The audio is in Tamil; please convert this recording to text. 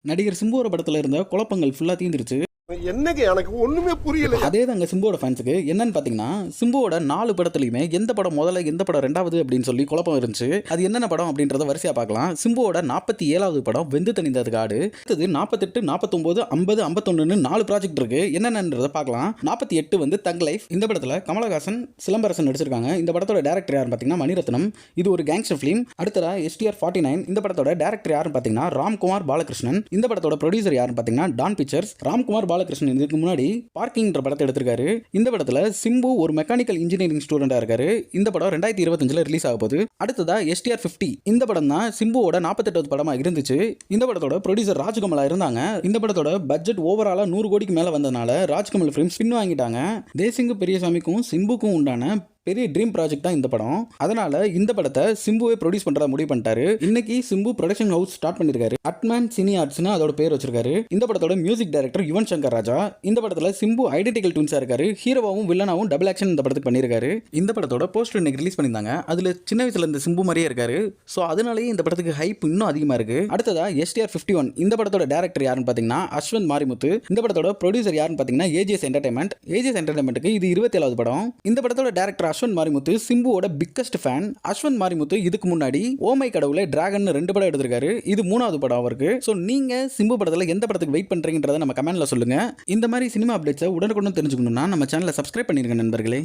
நடிகர் சிம்புவோட படத்துல இருந்த குழப்பங்கள் ஃபுல்லா தீந்துருச்சு. என்னங்க எனக்கு ஒண்ணுமே புரியல. அதே தாங்க சிம்புவோட ஃபேன்ஸுக்கு என்னன்னு பாத்தீங்கன்னா, சிம்புவோட 4 படத்துலயுமே எந்த படம் முதல்ல எந்த படம் ரெண்டாவது அப்படின்னு சொல்லி குழப்பம் இருந்துச்சு. அது என்னென்ன படம் அப்படின்றத வரிசையா பார்க்கலாம். சிம்புவோட 47வது படம் வெந்து தணிந்தது காடு. அடுத்தது 48, 49, 50, 51ன்னு 4 ப்ராஜெக்ட் இருக்கு. என்னென்னன்றத பார்க்கலாம். 48 வந்து தக் லைஃப். இந்த படத்துல கமலஹாசன், சிலம்பரசன் நடிச்சிருக்காங்க. இந்த படத்தோட டைரக்டர் யாருன்னு பாத்தீங்கன்னா மணிரத்னம். இது ஒரு கேங்ஸ்டர் ஃபிலிம். அடுத்ததா STR 49. இந்த படத்தோட டைரக்டர் யாருன்னு பாத்தீங்கன்னா ராம்குமார் பாலகிருஷ்ணன். இந்த படத்தோட ப்ரொடியூசர் யாருன்னு பாத்தீங்கன்னா டான் பிக்சர்ஸ். ராம்குமார் பாலகிருஷ்ணன் இதுக்கு முன்னாடி பார்க்கிங்ன்ற படத்தை எடுத்திருக்காரு. இந்த படத்துல சிம்பு ஒரு மெக்கானிக்கல் இன்ஜினியரிங் ஸ்டூடெண்டா இருக்காரு. இந்த படம் 2025ல ரிலீஸ் ஆக போகுது. அடுத்ததா STR 50. இந்த படம் தான் சிம்புவோட 48வது படமா இருந்துச்சு. இந்த படத்தோட ப்ரொடியூசர் ராஜ்கமலா இருந்தாங்க. இந்த படத்தோட பட்ஜெட் ஓவராலா 100 கோடிக்கு மேல வந்ததுனால ராஜ்கமல் ஃபிலிம்ஸ் பின் வாங்கிட்டாங்க. தேசிங்கு பெரியசாமிக்கும் சிம்புக்கும் உண்டான பெரிய ட்ரீம் ப்ராஜெக்ட் தான் இந்த படம். அதனால இந்த படத்தை சிம்புவே ப்ரொடியூஸ் பண்றதா முடிவு பண்ணிட்டாரு. இன்னைக்கு சிம்பு ப்ரொடக்ஷன் ஹவுஸ் ஸ்டார்ட் பண்ணிருக்காரு. அட்மேன் சினி ஆர்ட்ஸ்னு அதோட பேர் வச்சிருக்காரு. இந்த படத்தோட மியூசிக் டைரக்டர் யுவன் சங்கர் ராஜா. இந்த படத்துல சிம்பு ஐடென்டிக்கல் ட்வின்ஸா இருக்காரு. ஹீரோவாவும் வில்லனாவும் டபுள் ஆக்ஷன் இந்த படத்துக்கு பண்ணிருக்காரு. இந்த படத்தோட போஸ்டர் இன்னைக்கு ரிலீஸ் பண்ணிருந்தாங்க. அதுல சின்ன வயசுல இருந்த சிம்பு மாதிரியே இருக்காரு. சோ அதனாலேயே இந்த படத்துக்கு ஹைப் இன்னும் அதிகமா இருக்கு. அடுத்ததா STR 51. இந்த படத்தோட டைரக்டர் யாருன்னு பாத்தீங்கன்னா அஸ்வந்த் மாரிமுத்து. இந்த படத்தோட ப்ரொடியூசர் யாருன்னு பாத்தீங்கன்னா AJS என்டர்டைன்மெண்ட். AJS என்டர்டைன்மெண்ட்டுக்கு இது 27வது படம். இந்த படத்தோட டைரக்டர் அஸ்வந்த் மாரிமுத்து சிம்புவோட பிக்கஸ்ட் ஃபேன். அஸ்வந்த் மாரிமுத்து இதுக்கு முன்னாடி ஓமை கடவுளே டிராகன் 2 படம் எடுத்திருக்காரு. இது 3வது படம் அவருக்கு. சோ நீங்க சிம்பு படத்துல எந்த படத்துக்கு வெயிட் பண்றீங்கன்றத நம்ம கமெண்ட்ல சொல்லுங்க. இந்த மாதிரி சினிமா அப்டேட்ஸை உடனுக்குடன் தெரிஞ்சுக்கணும்னா நம்ம சேனலை சப்ஸ்கிரைப் பண்ணிருங்க நண்பர்களே.